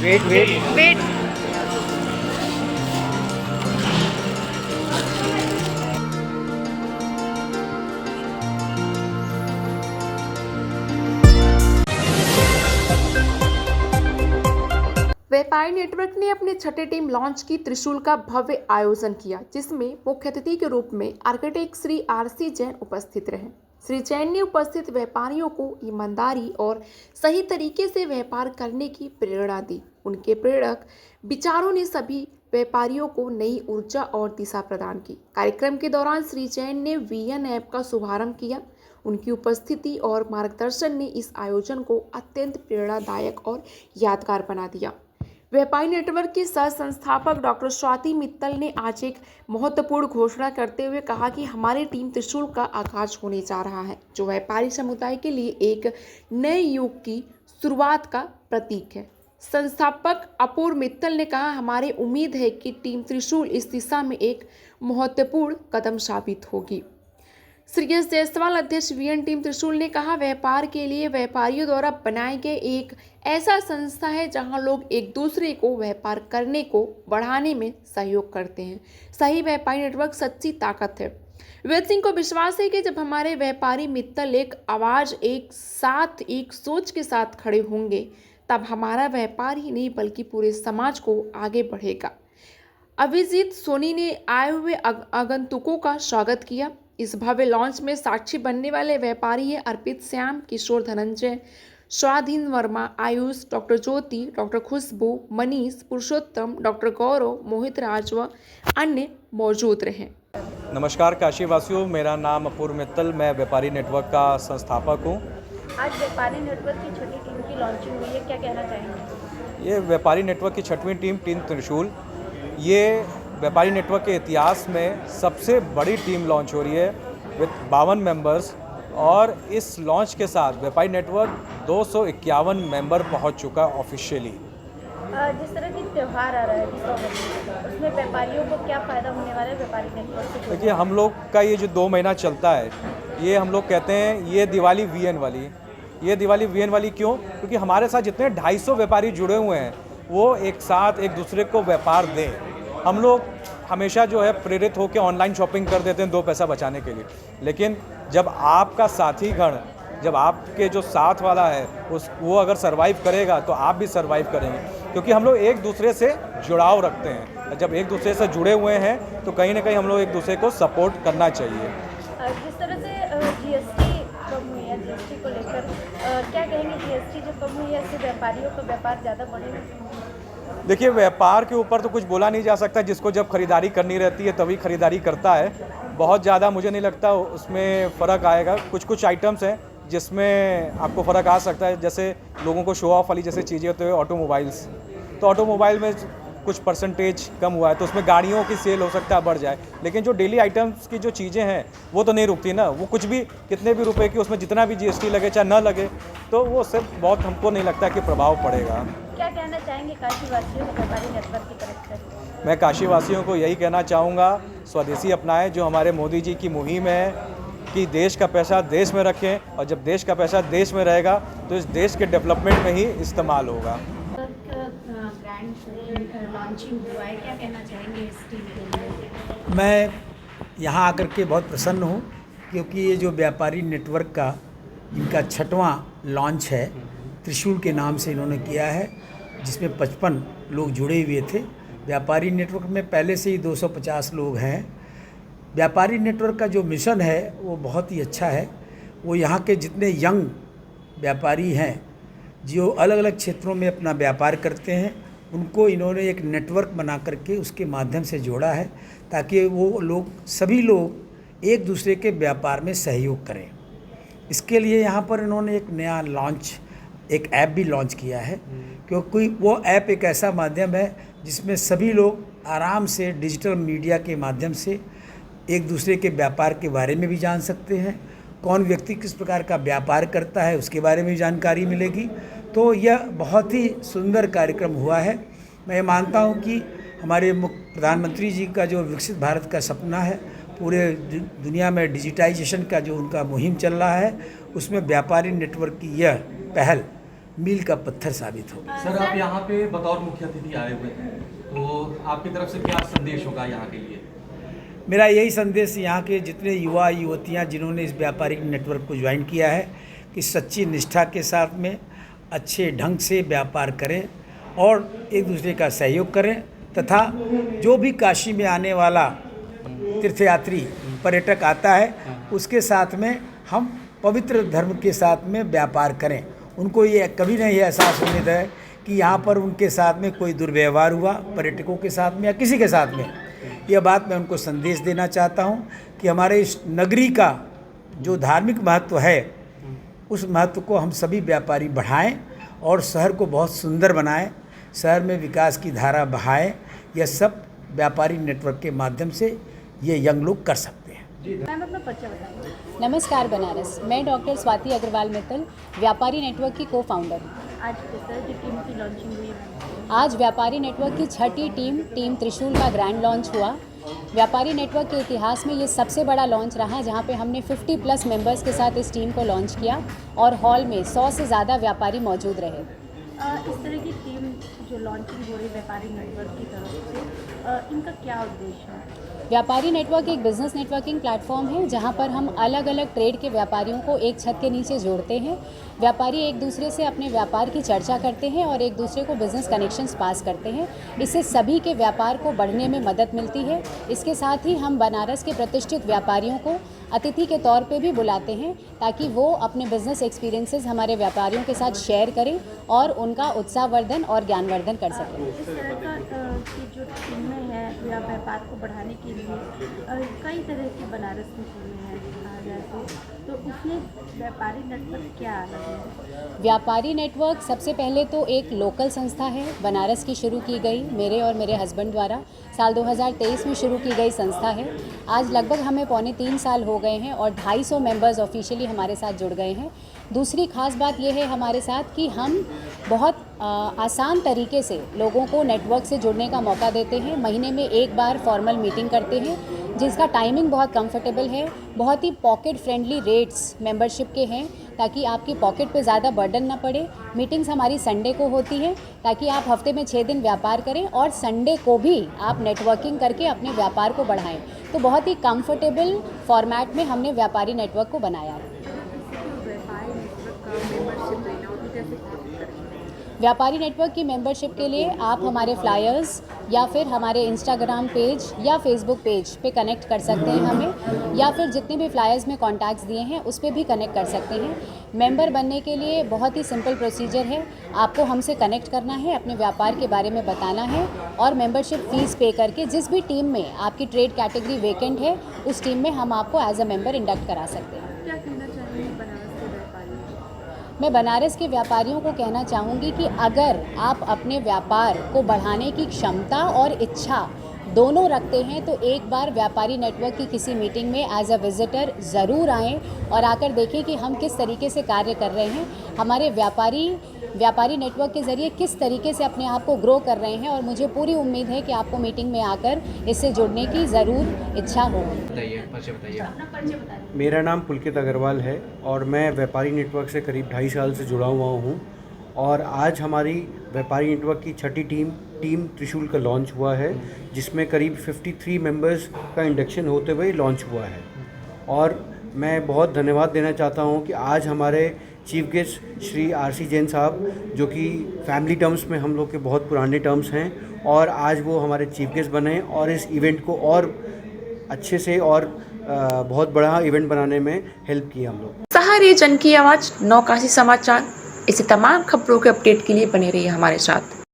Wait wait wait. व्यापारी network ने अपने छठे टीम लॉन्च की त्रिशूल का भव्य आयोजन किया, जिसमें मुख्य अतिथि के रूप में आर्किटेक्ट श्री आरसी जैन उपस्थित रहे। श्री जैन ने उपस्थित व्यापारियों को ईमानदारी और सही तरीके से व्यापार करने की प्रेरणा दी। उनके प्रेरक विचारों ने सभी व्यापारियों को नई ऊर्जा और दिशा प्रदान की। कार्यक्रम के दौरान श्री जैन ने वीएन ऐप का शुभारंभ किया। उनकी उपस्थिति और मार्गदर्शन ने इस आयोजन को अत्यंत प्रेरणादायक और यादगार बना दिया। व्यापारी नेटवर्क के सह संस्थापक डॉक्टर स्वाति मित्तल ने आज एक महत्वपूर्ण घोषणा करते हुए कहा कि हमारी टीम त्रिशूल का आगाज होने जा रहा है, जो व्यापारी समुदाय के लिए एक नए युग की शुरुआत का प्रतीक है। संस्थापक अपूर्व मित्तल ने कहा, हमारी उम्मीद है कि टीम त्रिशूल इस दिशा में एक महत्वपूर्ण कदम साबित होगी। श्री एस जायसवाल अध्यक्ष वीएन टीम त्रिशूल ने कहा, व्यापार के लिए व्यापारियों द्वारा बनाए गए एक ऐसा संस्था है जहां लोग एक दूसरे को व्यापार करने को बढ़ाने में सहयोग करते हैं। सही व्यापारी नेटवर्क सच्ची ताकत है। विवेक सिंह को विश्वास है कि जब हमारे व्यापारी मित्तल एक आवाज, एक साथ, एक सोच के साथ खड़े होंगे, तब हमारा व्यापार ही नहीं बल्कि पूरे समाज को आगे बढ़ेगा। अभिजीत सोनी ने आए हुए आगंतुकों का स्वागत किया। इस भव्य लॉन्च में साक्षी बनने वाले व्यापारी हैं अर्पित श्याम, किशोर धनंजय, स्वाधीन वर्मा, आयुष, डॉक्टर ज्योति, डॉक्टर खुशबू, मनीष, पुरुषोत्तम, डॉक्टर गौरव, मोहित राज व अन्य मौजूद रहे। नमस्कार काशी वासियों, मेरा नाम अपूर्व मित्तल, मैं व्यापारी नेटवर्क का संस्थापक हूँ। आज व्यापारी नेटवर्क की छठी टीम की लॉन्चिंग हुई है, क्या कहना चाहेंगे? ये व्यापारी नेटवर्क की छठवीं टीम त्रिशूल, ये व्यापारी नेटवर्क के इतिहास में सबसे बड़ी टीम लॉन्च हो रही है विद 52 मेंबर्स, और इस लॉन्च के साथ व्यापारी नेटवर्क 251 मेंबर पहुंच चुका ऑफिशियली। जिस तरह की त्यौहार आ रहा है दीपावली, उसमें व्यापारियों को क्या फ़ायदा होने वाला है व्यापारी नेटवर्क से? देखिए, हम लोग का ये जो 2 महीना चलता है, ये हम लोग कहते हैं ये दिवाली वीएन वाली। ये दिवाली वीएन वाली क्यों? क्योंकि हमारे साथ जितने 250 व्यापारी जुड़े हुए हैं, वो एक साथ एक दूसरे को व्यापार दें। हम लोग हमेशा जो है प्रेरित होकर ऑनलाइन शॉपिंग कर देते हैं 2 पैसा बचाने के लिए, लेकिन जब आपका साथी गण, जब आपके जो साथ वाला है वो अगर सर्वाइव करेगा तो आप भी सर्वाइव करेंगे, क्योंकि हम लोग एक दूसरे से जुड़ाव रखते हैं। जब एक दूसरे से जुड़े हुए हैं तो कहीं ना कहीं हम लोग एक दूसरे को सपोर्ट करना चाहिए। जिस तरह से जीएसटी कम हुई है, जीएसटी को लेकर क्या कहेंगे? जीएसटी जो कम हुई है, इससे व्यापारियों का व्यापार ज़्यादा बढ़ेगा? देखिए, व्यापार के ऊपर तो कुछ बोला नहीं जा सकता। जिसको जब खरीदारी करनी रहती है तभी खरीदारी करता है। बहुत ज़्यादा मुझे नहीं लगता उसमें फ़र्क आएगा। कुछ आइटम्स हैं जिसमें आपको फ़र्क आ सकता है, जैसे लोगों को शो ऑफ वाली जैसे चीज़ें होती है, ऑटोमोबाइल्स, तो ऑटोमोबाइल में कुछ परसेंटेज कम हुआ है, तो उसमें गाड़ियों की सेल हो सकता है बढ़ जाए, लेकिन जो डेली आइटम्स की जो चीज़ें हैं वो तो नहीं रुकती ना। वो कुछ भी कितने भी रुपए की, उसमें जितना भी जीएसटी लगे चाहे न लगे, तो वो उससे बहुत हमको नहीं लगता कि प्रभाव पड़ेगा। क्या कहना चाहेंगे काशीवासियों को व्यापारी नेटवर्क की तरफ से? मैं काशीवासियों को यही कहना चाहूँगा, स्वदेशी अपनाएं, जो हमारे मोदी जी की मुहिम है कि देश का पैसा देश में रखें, और जब देश का पैसा देश में रहेगा तो इस देश के डेवलपमेंट में ही इस्तेमाल होगा। लॉन्चिंग हुआ है, क्या कहना चाहेंगे इस टीम के लिए? मैं यहाँ आकर के बहुत प्रसन्न हूँ, क्योंकि ये जो व्यापारी नेटवर्क का इनका छठवां लॉन्च है, त्रिशूल के नाम से इन्होंने किया है, जिसमें 55 लोग जुड़े हुए थे। व्यापारी नेटवर्क में पहले से ही 250 लोग हैं। व्यापारी नेटवर्क का जो मिशन है वो बहुत ही अच्छा है। वो यहाँ के जितने यंग व्यापारी हैं जो अलग अलग क्षेत्रों में अपना व्यापार करते हैं, उनको इन्होंने एक नेटवर्क बना करके उसके माध्यम से जोड़ा है, ताकि वो लोग, सभी लोग एक दूसरे के व्यापार में सहयोग करें। इसके लिए यहाँ पर इन्होंने एक नया एक ऐप भी लॉन्च किया है, क्योंकि वो ऐप एक ऐसा माध्यम है जिसमें सभी लोग आराम से डिजिटल मीडिया के माध्यम से एक दूसरे के व्यापार के बारे में भी जान सकते हैं। कौन व्यक्ति किस प्रकार का व्यापार करता है उसके बारे में भी जानकारी मिलेगी। तो यह बहुत ही सुंदर कार्यक्रम हुआ है। मैं मानता हूँ कि हमारे प्रधानमंत्री जी का जो विकसित भारत का सपना है, पूरे दुनिया में डिजिटाइजेशन का जो उनका मुहिम चल रहा है, उसमें व्यापारी नेटवर्क की यह पहल मील का पत्थर साबित होगी। सर आप यहाँ पे बतौर मुख्य अतिथि आए हुए हैं, तो आपकी तरफ से क्या संदेश होगा यहाँ के लिए? मेरा यही संदेश यहाँ के जितने युवा युवतियाँ जिन्होंने इस व्यापारिक नेटवर्क को ज्वाइन किया है कि सच्ची निष्ठा के साथ में अच्छे ढंग से व्यापार करें और एक दूसरे का सहयोग करें, तथा जो भी काशी में आने वाला तीर्थयात्री पर्यटक आता है उसके साथ में हम पवित्र धर्म के साथ में व्यापार करें। उनको ये कभी नहीं एहसास होने दें कि यहाँ पर उनके साथ में कोई दुर्व्यवहार हुआ, पर्यटकों के साथ में या किसी के साथ में। यह बात मैं उनको संदेश देना चाहता हूँ कि हमारे इस नगरी का जो धार्मिक महत्व है उस महत्व को हम सभी व्यापारी बढ़ाएं और शहर को बहुत सुंदर बनाएं, शहर में विकास की धारा बहाएं। यह सब व्यापारी नेटवर्क के माध्यम से ये यंग लोग कर सकते हैं। मैम अपना परिचय बताइए। नमस्कार बनारस, मैं डॉक्टर स्वाति अग्रवाल मित्तल, व्यापारी नेटवर्क की को फाउंडर हूँ। आज सर की टीम की लॉन्चिंग हुई है। आज व्यापारी नेटवर्क की छठी टीम त्रिशूल का ग्रैंड लॉन्च हुआ। व्यापारी नेटवर्क के इतिहास में ये सबसे बड़ा लॉन्च रहा जहाँ पे हमने 50+ मेंबर्स के साथ इस टीम को लॉन्च किया और हॉल में 100 से ज़्यादा व्यापारी मौजूद रहे। इस तरह की टीम जो लॉन्चिंग हो रही है व्यापारी नेटवर्क की तरफ से, इनका क्या उद्देश्य है? व्यापारी नेटवर्क एक बिज़नेस नेटवर्किंग प्लेटफॉर्म है जहां पर हम अलग अलग ट्रेड के व्यापारियों को एक छत के नीचे जोड़ते हैं। व्यापारी एक दूसरे से अपने व्यापार की चर्चा करते हैं और एक दूसरे को बिज़नेस कनेक्शंस पास करते हैं। इससे सभी के व्यापार को बढ़ने में मदद मिलती है। इसके साथ ही हम बनारस के प्रतिष्ठित व्यापारियों को अतिथि के तौर पे भी बुलाते हैं ताकि वो अपने बिज़नेस एक्सपीरियंसेस हमारे व्यापारियों के साथ शेयर करें और उनका उत्साहवर्धन और ज्ञानवर्धन कर सकें। इस तरह का की जो टीमें हैं या व्यापार को बढ़ाने के लिए कई तरह की बनारस में टीमें हैं कहा जाए तो उसमें व्यापारी नेटवर्क क्या अलग है? व्यापारी नेटवर्क सबसे पहले तो एक लोकल संस्था है, बनारस की शुरू की गई मेरे और मेरे हस्बैंड द्वारा। साल 2023 में शुरू की गई संस्था है। आज लगभग हमें 3.25 साल हो गए हैं और 250 मेंबर्स ऑफिशियली हमारे साथ जुड़ गए हैं। दूसरी खास बात यह है हमारे साथ कि हम बहुत आसान तरीके से लोगों को नेटवर्क से जुड़ने का मौका देते हैं। महीने में एक बार फॉर्मल मीटिंग करते हैं जिसका टाइमिंग बहुत कंफर्टेबल है। बहुत ही पॉकेट फ्रेंडली रेट्स मेंबरशिप के हैं ताकि आपकी पॉकेट पे ज़्यादा बर्डन ना पड़े। मीटिंग्स हमारी संडे को होती है ताकि आप हफ्ते में 6 दिन व्यापार करें और संडे को भी आप नेटवर्किंग करके अपने व्यापार को बढ़ाएं। तो बहुत ही कंफर्टेबल फॉर्मेट में हमने व्यापारी नेटवर्क को बनाया है। व्यापारी नेटवर्क की मेंबरशिप के लिए आप हमारे फ्लायर्स या फिर हमारे इंस्टाग्राम पेज या फेसबुक पेज पे कनेक्ट कर सकते हैं हमें, या फिर जितने भी फ्लायर्स में कॉन्टैक्ट्स दिए हैं उस पर भी कनेक्ट कर सकते हैं। मेंबर बनने के लिए बहुत ही सिंपल प्रोसीजर है। आपको हमसे कनेक्ट करना है, अपने व्यापार के बारे में बताना है और मेंबरशिप फ़ीस पे करके जिस भी टीम में आपकी ट्रेड कैटेगरी वेकेंट है उस टीम में हम आपको एज अ मेंबर इंडक्ट करा सकते हैं। क्या कहना चाहेंगे बनारस के व्यापारियों? मैं बनारस के व्यापारियों को कहना चाहूँगी कि अगर आप अपने व्यापार को बढ़ाने की क्षमता और इच्छा दोनों रखते हैं तो एक बार व्यापारी नेटवर्क की किसी मीटिंग में एज अ विज़िटर ज़रूर आएँ और आकर देखें कि हम किस तरीके से कार्य कर रहे हैं, हमारे व्यापारी नेटवर्क के ज़रिए किस तरीके से अपने आप को ग्रो कर रहे हैं। और मुझे पूरी उम्मीद है कि आपको मीटिंग में आकर इससे जुड़ने की ज़रूर इच्छा होगी। बताइए। मेरा नाम पुलकित अग्रवाल है और मैं व्यापारी नेटवर्क से करीब 2.5 साल से जुड़ा हुआ हूँ और आज हमारी व्यापारी नेटवर्क की छठी टीम त्रिशूल का लॉन्च हुआ है जिसमें करीब 53 मेंबर्स का इंडक्शन होते हुए लॉन्च हुआ है। और मैं बहुत धन्यवाद देना चाहता हूँ कि आज हमारे chief guest Shri RC Jain साहब, जो कि फैमिली टर्म्स में हम लोग के बहुत पुराने टर्म्स हैं, और आज वो हमारे चीफ गेस्ट बने और इस इवेंट को और अच्छे से और बहुत बड़ा इवेंट बनाने में हेल्प की हम लोग। सहारे जन की आवाज़ नौकाशी समाचार। इसी तमाम खबरों के अपडेट के लिए बने रहिए हमारे साथ।